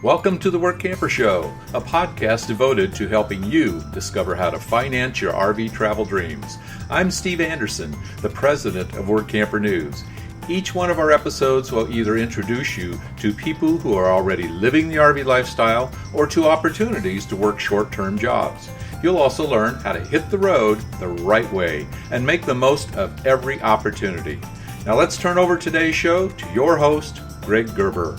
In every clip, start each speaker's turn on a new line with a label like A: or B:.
A: Welcome to the Workamper Show, a podcast devoted to helping you discover how to finance your RV travel dreams. I'm Steve Anderson, the president of Workamper News. Each one of our episodes will either introduce you to people who are already living the RV lifestyle or to opportunities to work short-term jobs. You'll also learn how to hit the road the right way and make the most of every opportunity. Now let's turn over today's show to your host, Greg Gerber.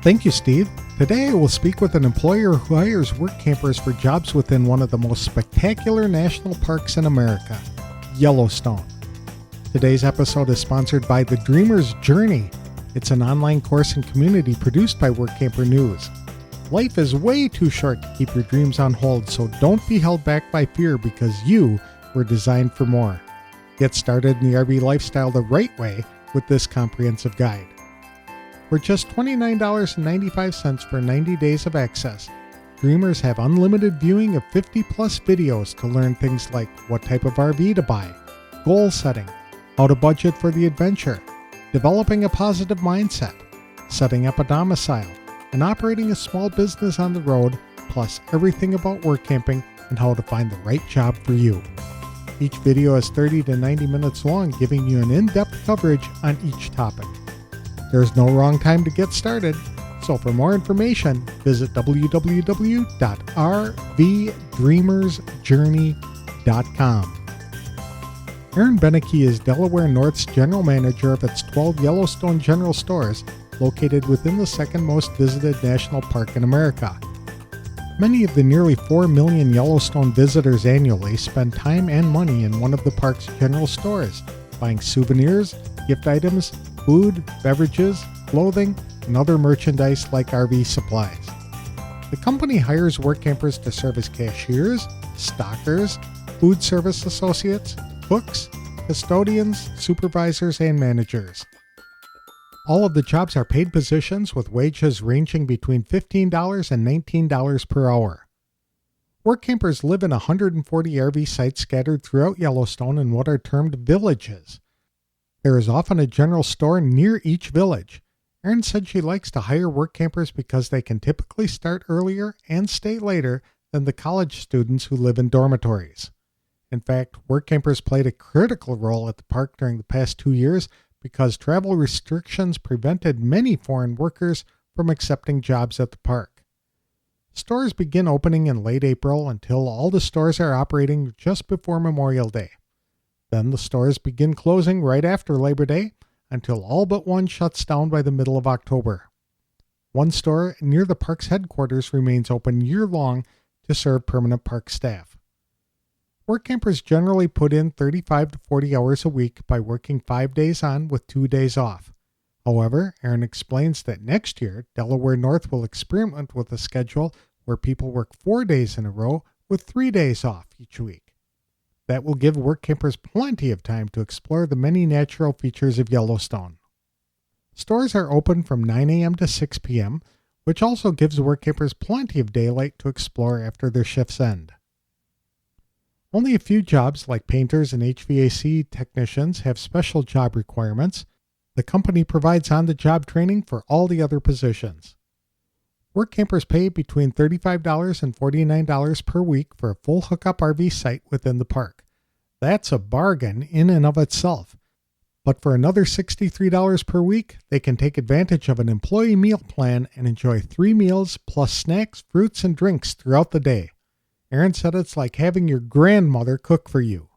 B: Thank you, Steve. Today I will speak with an employer who hires work campers for jobs within one of the most spectacular national parks in America, Yellowstone. Today's episode is sponsored by The Dreamer's Journey. It's an online course and community produced by Workamper News. Life is way too short to keep your dreams on hold, so don't be held back by fear because you were designed for more. Get started in the RV lifestyle the right way with this comprehensive guide. For just $29.95 for 90 days of access, Dreamers have unlimited viewing of 50-plus videos to learn things like what type of RV to buy, goal setting, how to budget for the adventure, developing a positive mindset, setting up a domicile, and operating a small business on the road, plus everything about work camping and how to find the right job for you. Each video is 30 to 90 minutes long, giving you an in-depth coverage on each topic. There's no wrong time to get started, so for more information, visit www.rvdreamersjourney.com. Erin Benike is Delaware North's general manager of its 12 Yellowstone general stores located within the second most visited national park in America. Many of the nearly 4 million Yellowstone visitors annually spend time and money in one of the park's general stores, buying souvenirs, gift items, food, beverages, clothing, and other merchandise like RV supplies. The company hires work campers to serve as cashiers, stockers, food service associates, cooks, custodians, supervisors, and managers. All of the jobs are paid positions with wages ranging between $15 and $19 per hour. Work campers live in 140 RV sites scattered throughout Yellowstone in what are termed villages. There is often a general store near each village. Erin said she likes to hire work campers because they can typically start earlier and stay later than the college students who live in dormitories. In fact, work campers played a critical role at the park during the past 2 years because travel restrictions prevented many foreign workers from accepting jobs at the park. Stores begin opening in late April until all the stores are operating just before Memorial Day. Then the stores begin closing right after Labor Day until all but one shuts down by the middle of October. One store near the park's headquarters remains open year-long to serve permanent park staff. Work campers generally put in 35 to 40 hours a week by working 5 days on with 2 days off. However, Erin explains that next year, Delaware North will experiment with a schedule where people work 4 days in a row with 3 days off each week. That will give work campers plenty of time to explore the many natural features of Yellowstone. Stores are open from 9 a.m. to 6 p.m., which also gives work campers plenty of daylight to explore after their shifts end. Only a few jobs like painters and HVAC technicians have special job requirements. The company provides on-the-job training for all the other positions. Work campers pay between $35 and $49 per week for a full hookup RV site within the park. That's a bargain in and of itself. But for another $63 per week, they can take advantage of an employee meal plan and enjoy 3 meals plus snacks, fruits, and drinks throughout the day. Erin said it's like having your grandmother cook for you.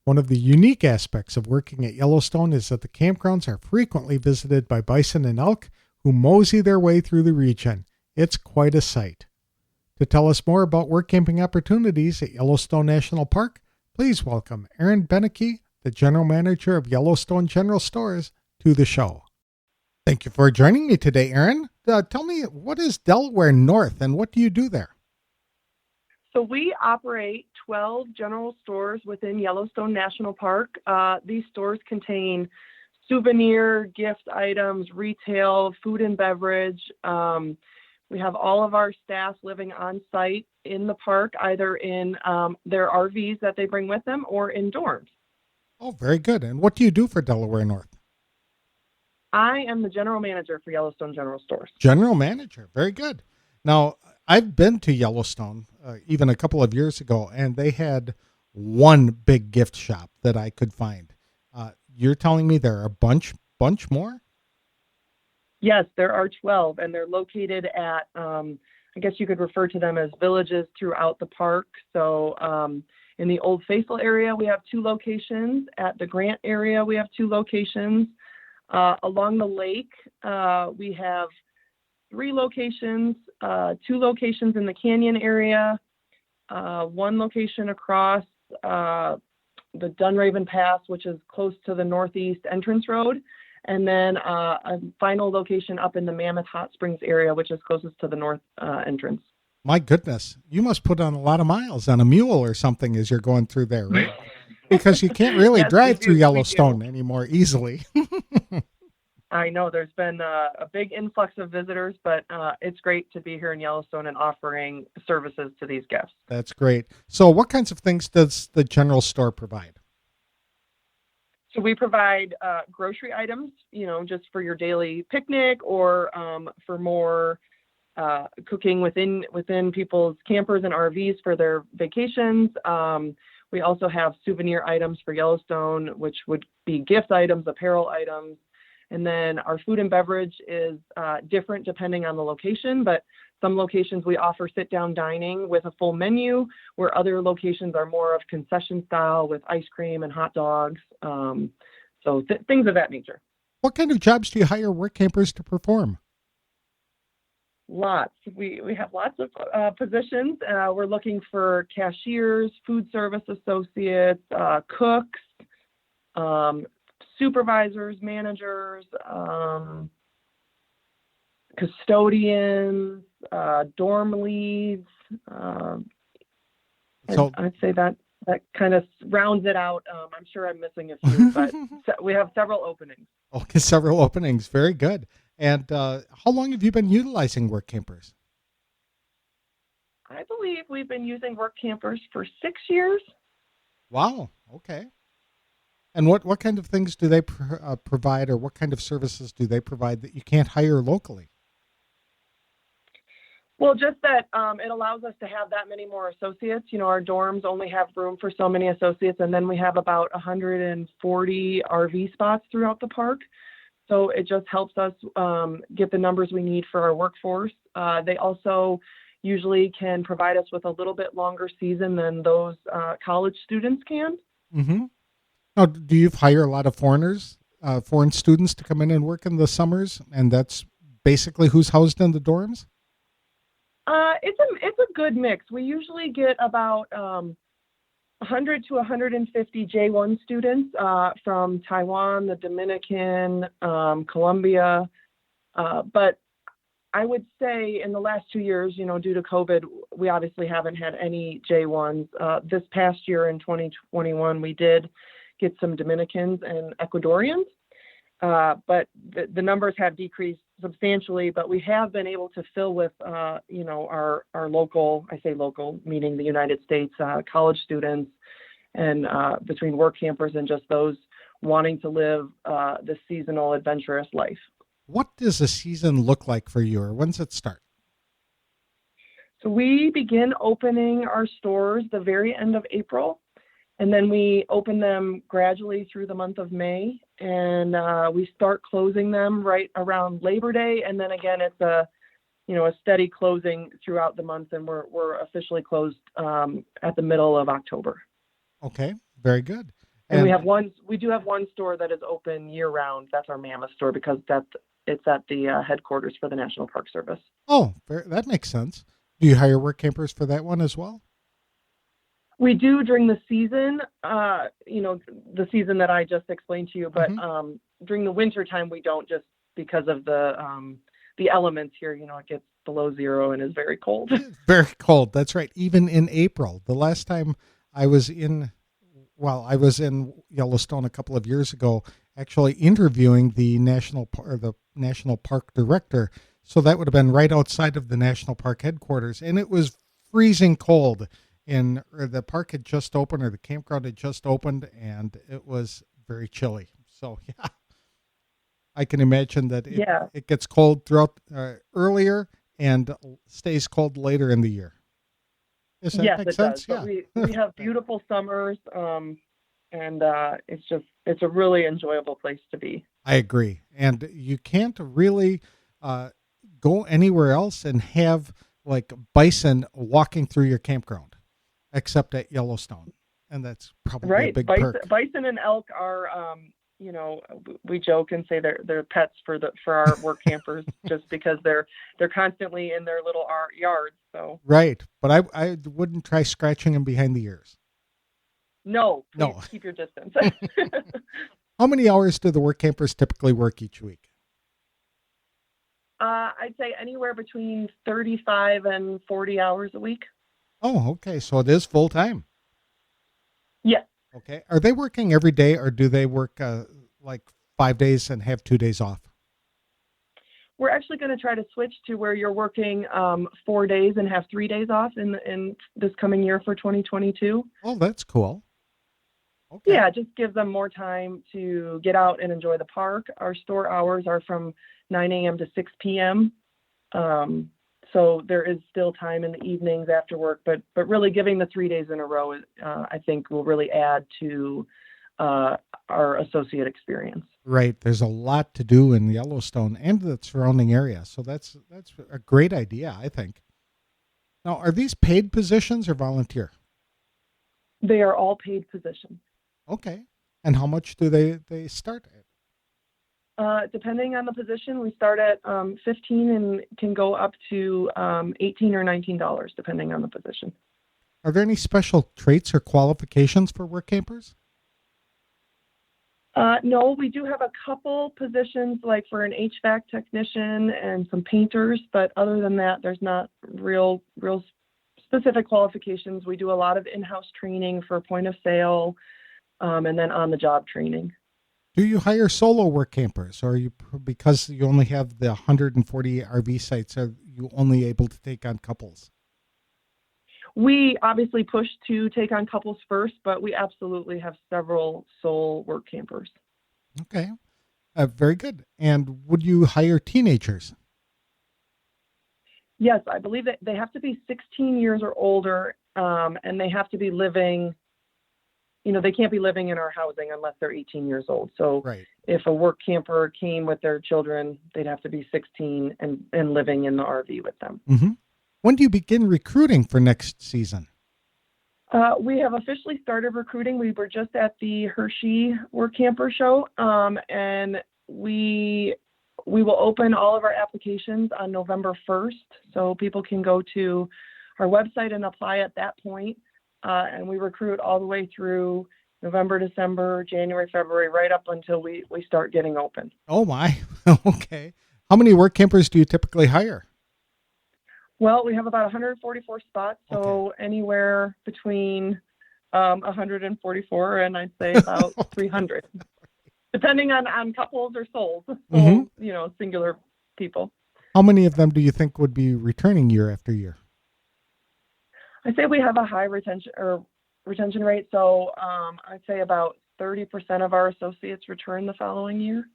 B: One of the unique aspects of working at Yellowstone is that the campgrounds are frequently visited by bison and elk who mosey their way through the region. It's quite a sight. To tell us more about work camping opportunities at Yellowstone National Park, please welcome Erin Benike, the General Manager of Yellowstone General Stores, to the show. Thank you for joining me today, Erin. Tell me, what is Delaware North and what do you do there?
C: So we operate 12 general stores within Yellowstone National Park. These stores contain souvenir, gift items, retail, food and beverage. We have all of our staff living on site in the park, either in their RVs that they bring with them or in dorms.
B: Oh, very good. And what do you do for Delaware North?
C: I am the general manager for Yellowstone General Stores.
B: General manager. Very good. Now, I've been to Yellowstone even a couple of years ago, and they had one big gift shop that I could find. You're telling me there are a bunch more?
C: Yes, there are 12, and they're located at, I guess you could refer to them as villages throughout the park. So in the Old Faithful area, we have 2 locations. At the Grant area, we have 2 locations. Along the lake, we have 3 locations, 2 locations in the canyon area, 1 location across the Dunraven Pass, which is close to the northeast entrance road, and then a final location up in the Mammoth Hot Springs area, which is closest to the north entrance.
B: My goodness, you must put on a lot of miles on a mule or something as you're going through there, right? Because you can't really
C: Yes,
B: drive
C: we do,
B: through
C: we
B: Yellowstone
C: do.
B: anymore easily.
C: I know there's been a big influx of visitors, but it's great to be here in Yellowstone and offering services to these guests.
B: That's great. So what kinds of things does the general store provide?
C: So we provide grocery items, just for your daily picnic or for more cooking within people's campers and RVs for their vacations. We also have souvenir items for Yellowstone, which would be gift items, apparel items. And then our food and beverage is different depending on the location, but some locations we offer sit-down dining with a full menu, where other locations are more of concession style with ice cream and hot dogs. So things of that nature.
B: What kind of jobs do you hire work campers to perform?
C: Lots. We have lots of positions. We're looking for cashiers, food service associates, cooks, supervisors, managers, custodians, dorm leads.
B: So
C: I'd say that kind of rounds it out. I'm sure I'm missing a few, but we have several openings.
B: okay, several openings. Very good. And how long have you been utilizing work campers?
C: I believe we've been using Workampers for 6 years.
B: Wow. Okay. And what kind of things do they provide, or what kind of services do they provide that you can't hire locally?
C: Well, just that it allows us to have that many more associates. Our dorms only have room for so many associates, and then we have about 140 RV spots throughout the park. So it just helps us get the numbers we need for our workforce. They also usually can provide us with a little bit longer season than those college students can.
B: Mm-hmm. Now, do you hire a lot of foreign students to come in and work in the summers, and that's basically who's housed in the dorms?
C: It's a good mix. We usually get about 100 to 150 J1 students from Taiwan, the Dominican, Colombia. But I would say in the last 2 years, due to COVID, we obviously haven't had any J1s. This past year in 2021, we did get some Dominicans and Ecuadorians. But the numbers have decreased substantially, but we have been able to fill with, our local, I say local, meaning the United States, college students, and between work campers and just those wanting to live the seasonal adventurous life.
B: What does a season look like for you, or when's it start?
C: So we begin opening our stores the very end of April. And then we open them gradually through the month of May, and we start closing them right around Labor Day. And then again, it's a steady closing throughout the month, and we're officially closed at the middle of October.
B: Okay, very good.
C: And we do have one store that is open year round. That's our Mammoth store, because it's at the headquarters for the National Park Service.
B: Oh, that makes sense. Do you hire work campers for that one as well?
C: We do during the season, the season that I just explained to you, but during the winter time, we don't, just because of the elements here. It gets below zero and is very cold.
B: Very cold. That's right. Even in April. The last time I was in Yellowstone a couple of years ago, actually interviewing the national park director. So that would have been right outside of the national park headquarters, and it was freezing cold. The park had just opened, or the campground had just opened, and it was very chilly. So, yeah. I can imagine that it gets cold throughout earlier and stays cold later in the year. Does that make sense?
C: Does.
B: Yeah.
C: But we have beautiful summers, and it's a really enjoyable place to be.
B: I agree. And you can't really go anywhere else and have like bison walking through your campground, except at Yellowstone. And that's probably a big perk.
C: Bison and elk are, we joke and say they're pets for our work campers just because they're constantly in their little yards. So
B: right, but I wouldn't try scratching them behind the ears.
C: No, keep your distance.
B: How many hours do the work campers typically work each week?
C: I'd say anywhere between 35 and 40 hours a week.
B: Oh, okay. So it is full time.
C: Yes.
B: Okay. Are they working every day, or do they work like 5 days and have 2 days off?
C: We're actually going to try to switch to where you're working 4 days and have 3 days off in this coming year for 2022.
B: Oh, that's cool. Okay.
C: Yeah, just give them more time to get out and enjoy the park. Our store hours are from 9 a.m. to 6 p.m. So there is still time in the evenings after work, but really giving the 3 days in a row, I think will really add to our associate experience.
B: Right. There's a lot to do in Yellowstone and the surrounding area. So that's a great idea, I think. Now, are these paid positions or volunteer?
C: They are all paid positions.
B: Okay. And how much do they start at?
C: Depending on the position, we start at $15 and can go up to $18 or $19, depending on the position.
B: Are there any special traits or qualifications for work campers?
C: No, we do have a couple positions, like for an HVAC technician and some painters, but other than that, there's not real specific qualifications. We do a lot of in-house training for point of sale, and then on-the-job training.
B: Do you hire solo work campers, or because you only have the 140 RV sites, are you only able to take on couples?
C: We obviously push to take on couples first, but we absolutely have several sole work campers.
B: Okay, very good. And would you hire teenagers?
C: Yes, I believe that they have to be 16 years or older, and they have to be living. They can't be living in our housing unless they're 18 years old. So
B: right.
C: If a work camper came with their children, they'd have to be 16 and living in the RV with them.
B: Mm-hmm. When do you begin recruiting for next season?
C: We have officially started recruiting. We were just at the Hershey Work Camper show, and we will open all of our applications on November 1st. So people can go to our website and apply at that point. And we recruit all the way through November, December, January, February, right up until we start getting open.
B: Oh, my. Okay. How many work campers do you typically hire?
C: Well, we have about 144 spots, so anywhere between 144 and I'd say about 300, depending on couples or souls, so, singular people.
B: How many of them do you think would be returning year after year?
C: I say we have a high retention rate, so I'd say about 30% of our associates return the following year.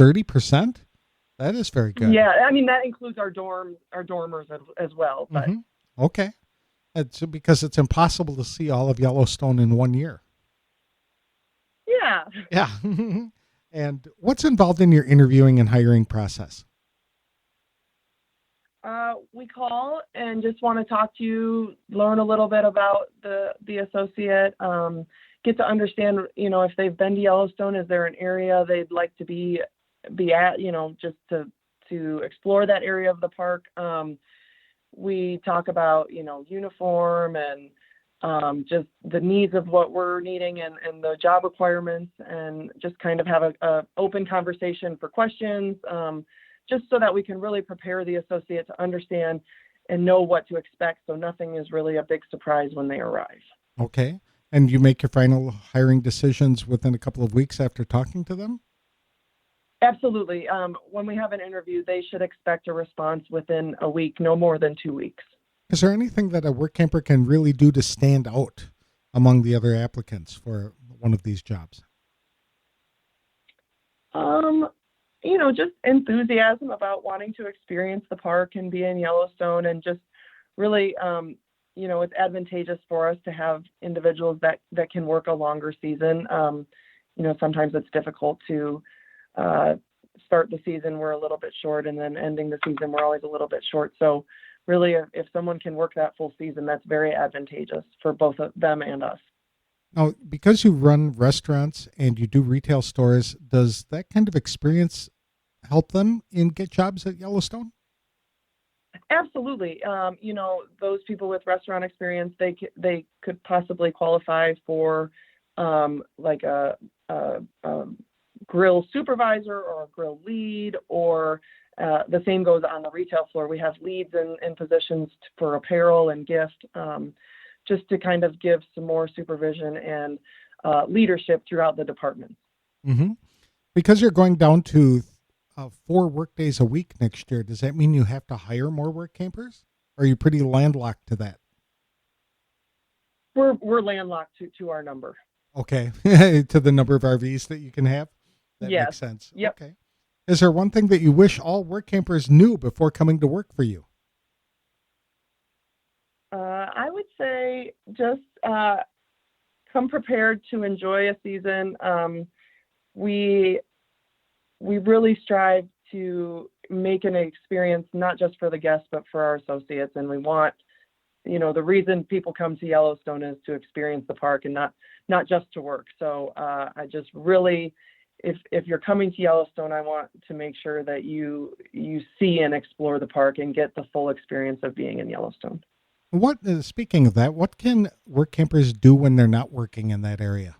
B: 30%? That is very good.
C: Yeah, I mean that includes our dormers as well. But
B: okay, it's because it's impossible to see all of Yellowstone in 1 year.
C: Yeah.
B: Yeah. And what's involved in your interviewing and hiring process?
C: We call and just want to talk to you, learn a little bit about the associate, get to understand, if they've been to Yellowstone, is there an area they'd like to be at, just to explore that area of the park. We talk about, uniform and just the needs of what we're needing and the job requirements, and just kind of have a open conversation for questions, just so that we can really prepare the associate to understand and know what to expect, so nothing is really a big surprise when they arrive. Okay.
B: And you make your final hiring decisions within a couple of weeks after talking to them?
C: Absolutely. When we have an interview, they should expect a response within a week, no more than 2 weeks.
B: Is there anything that a work camper can really do to stand out among the other applicants for one of these jobs?
C: just enthusiasm about wanting to experience the park and be in Yellowstone, and just really, it's advantageous for us to have individuals that can work a longer season. Sometimes it's difficult to start the season, we're a little bit short, and then ending the season, we're always a little bit short. So really, if someone can work that full season, that's very advantageous for both of them and us.
B: Now, because you run restaurants and you do retail stores, does that kind of experience help them in get jobs at Yellowstone?
C: Absolutely. Those people with restaurant experience, they could possibly qualify for like a grill supervisor or a grill lead, or the same goes on the retail floor. We have leads in positions for apparel and gift, just to kind of give some more supervision and leadership throughout the department.
B: Mm-hmm. Because you're going down to 4 work days a week next year, does that mean you have to hire more work campers? Or are you pretty landlocked to that?
C: We're landlocked to our number.
B: Okay. To the number of RVs that you can have? That
C: Yes.
B: makes sense.
C: Yep.
B: Okay. Is there one thing that you wish all work campers knew before coming to work for you?
C: I would say just come prepared to enjoy a season. We really strive to make an experience not just for the guests, but for our associates. And we want, the reason people come to Yellowstone is to experience the park and not just to work. So I just really, if you're coming to Yellowstone, I want to make sure that you see and explore the park and get the full experience of being in Yellowstone.
B: Speaking of that, what can work campers do when they're not working in that area?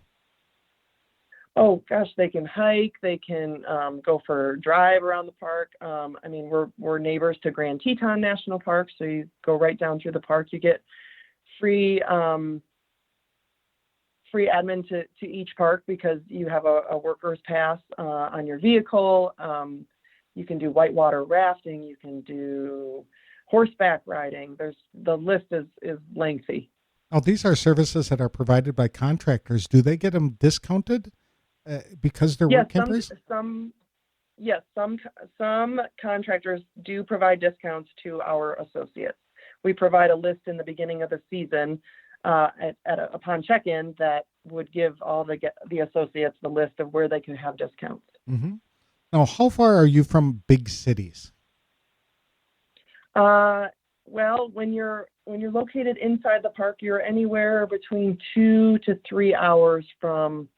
C: Oh gosh, they can hike. They can go for a drive around the park. We're neighbors to Grand Teton National Park, so you go right down through the park. You get free admin to each park because you have a worker's pass on your vehicle. You can do whitewater rafting. You can do horseback riding. The list is lengthy.
B: Oh, these are services that are provided by contractors. Do they get them discounted because they're work campers?
C: Some contractors do provide discounts to our associates. We provide a list in the beginning of the season upon check-in that would give all the associates the list of where they can have discounts.
B: Mm-hmm. Now, how far are you from big cities?
C: Well, when you're located inside the park, you're anywhere between 2 to 3 hours from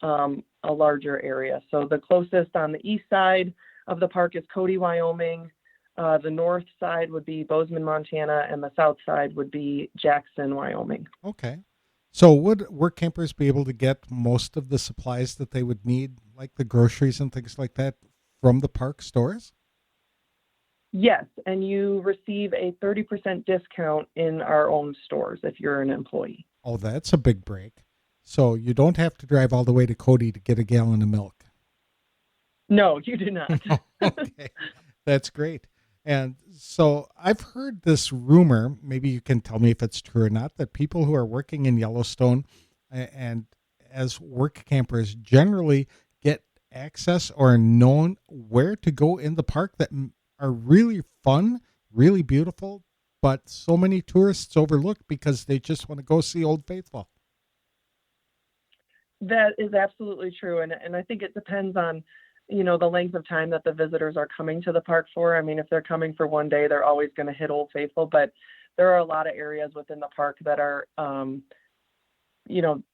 C: a larger area. So the closest on the east side of the park is Cody, Wyoming. The north side would be Bozeman, Montana, and the south side would be Jackson, Wyoming.
B: Okay. So would work campers be able to get most of the supplies that they would need, like the groceries and things like that, from the park stores?
C: Yes, and you receive a 30% discount in our own stores if you're an employee.
B: Oh, that's a big break. So you don't have to drive all the way to Cody to get a gallon of milk.
C: No, you do not.
B: Okay, that's great. And so I've heard this rumor, maybe you can tell me if it's true or not, that people who are working in Yellowstone and as work campers generally get access or known where to go in the park that are really fun, really beautiful, but so many tourists overlook because they just want to go see Old Faithful.
C: That is absolutely true. And I think it depends on, the length of time that the visitors are coming to the park for. I mean, if they're coming for one day, they're always going to hit Old Faithful, but there are a lot of areas within the park that are,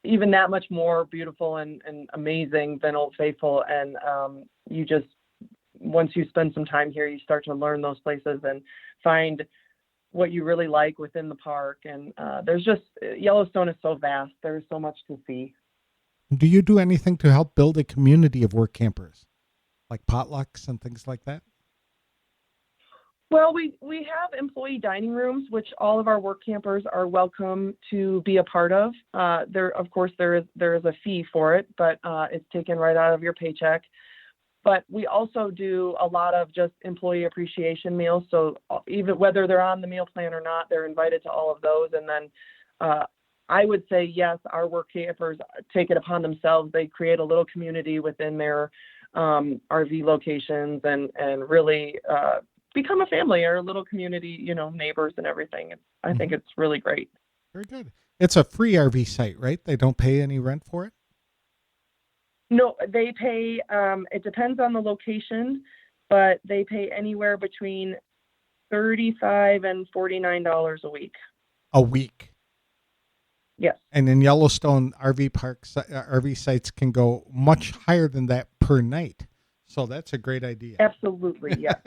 C: even that much more beautiful and amazing than Old Faithful. And once you spend some time here, you start to learn those places and find what you really like within the park. And Yellowstone is so vast. There's so much to see.
B: Do you do anything to help build a community of work campers, like potlucks and things like that?
C: Well, we have employee dining rooms, which all of our work campers are welcome to be a part of. Of course, there is a fee for it, but it's taken right out of your paycheck. But we also do a lot of just employee appreciation meals. So even whether they're on the meal plan or not, they're invited to all of those. And then I would say, yes, our work campers take it upon themselves. They create a little community within their RV locations and really become a family or a little community, neighbors and everything. I think it's really great.
B: Very good. It's a free RV site, right? They don't pay any rent for it?
C: No, they pay, it depends on the location, but they pay anywhere between $35 and $49 a week.
B: A week?
C: Yes.
B: And in Yellowstone, RV sites can go much higher than that per night. So that's a great idea.
C: Absolutely, yes.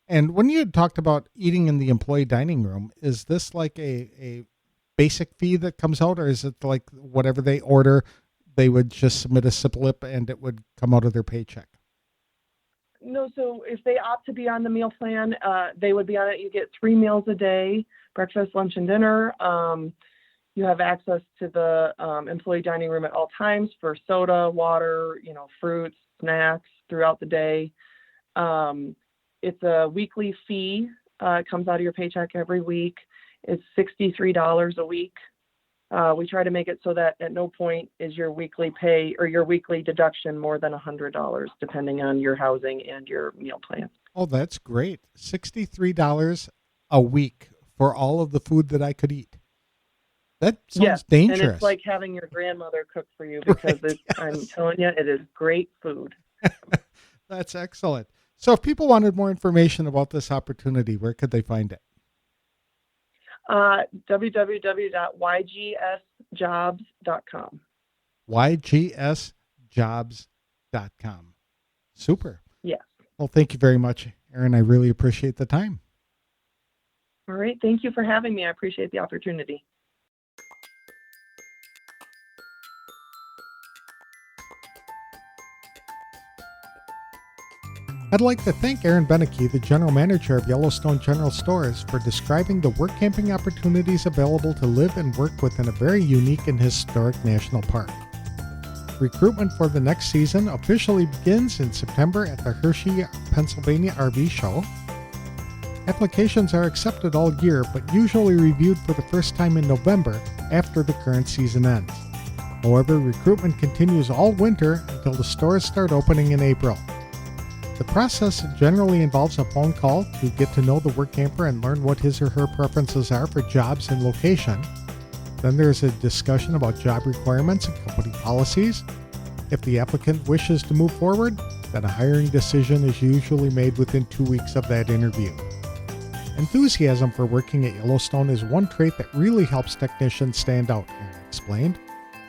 B: And when you had talked about eating in the employee dining room, is this like a basic fee that comes out, or is it like whatever they order, they would just submit a slip and it would come out of their paycheck?
C: No, so if they opt to be on the meal plan, they would be on it. You get 3 meals a day, breakfast, lunch, and dinner. You have access to the employee dining room at all times for soda, water, fruits, snacks throughout the day. It's a weekly fee. It comes out of your paycheck every week. It's $63 a week. We try to make it so that at no point is your weekly pay or your weekly deduction more than $100, depending on your housing and your meal plan.
B: Oh, that's great. $63 a week for all of the food that I could eat. That sounds dangerous.
C: And it's like having your grandmother cook for you because
B: right, yes.
C: I'm telling you, it is great food.
B: That's excellent. So if people wanted more information about this opportunity, where could they find it?
C: www.ygsjobs.com.
B: ygsjobs.com. Super.
C: Yes.
B: Well, thank you very much, Erin. I really appreciate the time.
C: All right. Thank you for having me. I appreciate the opportunity.
B: I'd like to thank Erin Benike, the General Manager of Yellowstone General Stores, for describing the work camping opportunities available to live and work within a very unique and historic national park. Recruitment for the next season officially begins in September at the Hershey, Pennsylvania RV Show. Applications are accepted all year, but usually reviewed for the first time in November after the current season ends. However, recruitment continues all winter until the stores start opening in April. The process generally involves a phone call to get to know the work camper and learn what his or her preferences are for jobs and location. Then there's a discussion about job requirements and company policies. If the applicant wishes to move forward, then a hiring decision is usually made within 2 weeks of that interview. Enthusiasm for working at Yellowstone is one trait that really helps technicians stand out, Erin explained.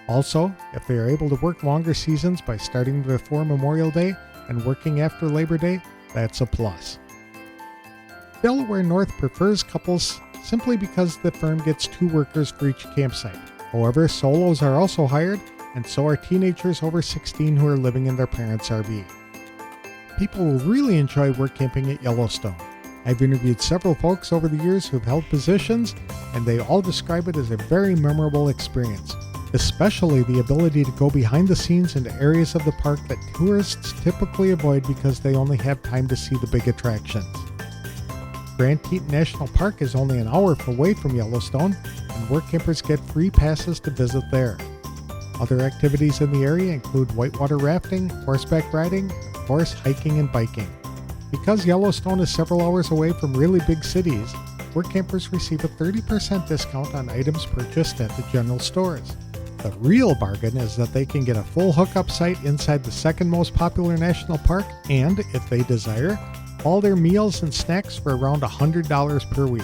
B: Also, if they are able to work longer seasons by starting before Memorial Day and working after Labor Day, that's a plus. Delaware North prefers couples simply because the firm gets 2 workers for each campsite. However, solos are also hired, and so are teenagers over 16 who are living in their parents' RV. People will really enjoy work camping at Yellowstone. I've interviewed several folks over the years who've held positions, and they all describe it as a very memorable experience, especially the ability to go behind the scenes into areas of the park that tourists typically avoid because they only have time to see the big attractions. Grand Teton National Park is only an hour away from Yellowstone, and work campers get free passes to visit there. Other activities in the area include whitewater rafting, horseback riding, and of course hiking and biking. Because Yellowstone is several hours away from really big cities, work campers receive a 30% discount on items purchased at the general stores. The real bargain is that they can get a full hookup site inside the second most popular national park and, if they desire, all their meals and snacks for around $100 per week.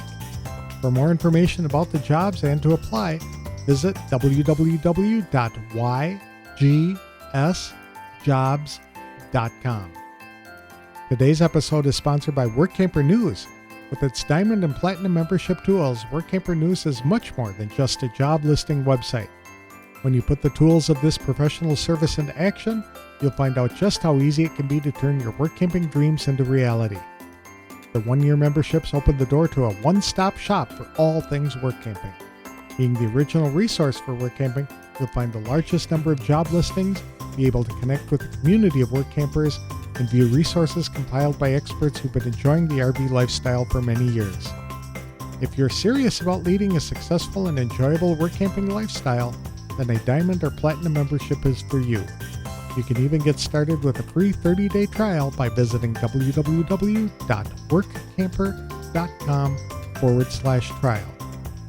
B: For more information about the jobs and to apply, visit www.ygsjobs.com. Today's episode is sponsored by Workamper News. With its Diamond and Platinum membership tools, Workamper News is much more than just a job listing website. When you put the tools of this professional service into action, you'll find out just how easy it can be to turn your work camping dreams into reality. The 1-year memberships open the door to a one-stop shop for all things work camping. Being the original resource for work camping, you'll find the largest number of job listings, be able to connect with a community of work campers, and view resources compiled by experts who've been enjoying the RV lifestyle for many years. If you're serious about leading a successful and enjoyable work camping lifestyle, then a Diamond or Platinum membership is for you. You can even get started with a free 30-day trial by visiting www.workamper.com/trial.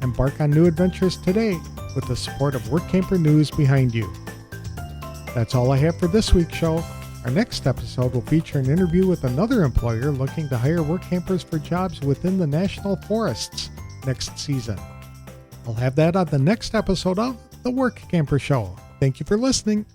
B: Embark on new adventures today with the support of Workamper News behind you. That's all I have for this week's show. Our next episode will feature an interview with another employer looking to hire work campers for jobs within the national forests next season. I'll have that on the next episode of The Workamper Show. Thank you for listening.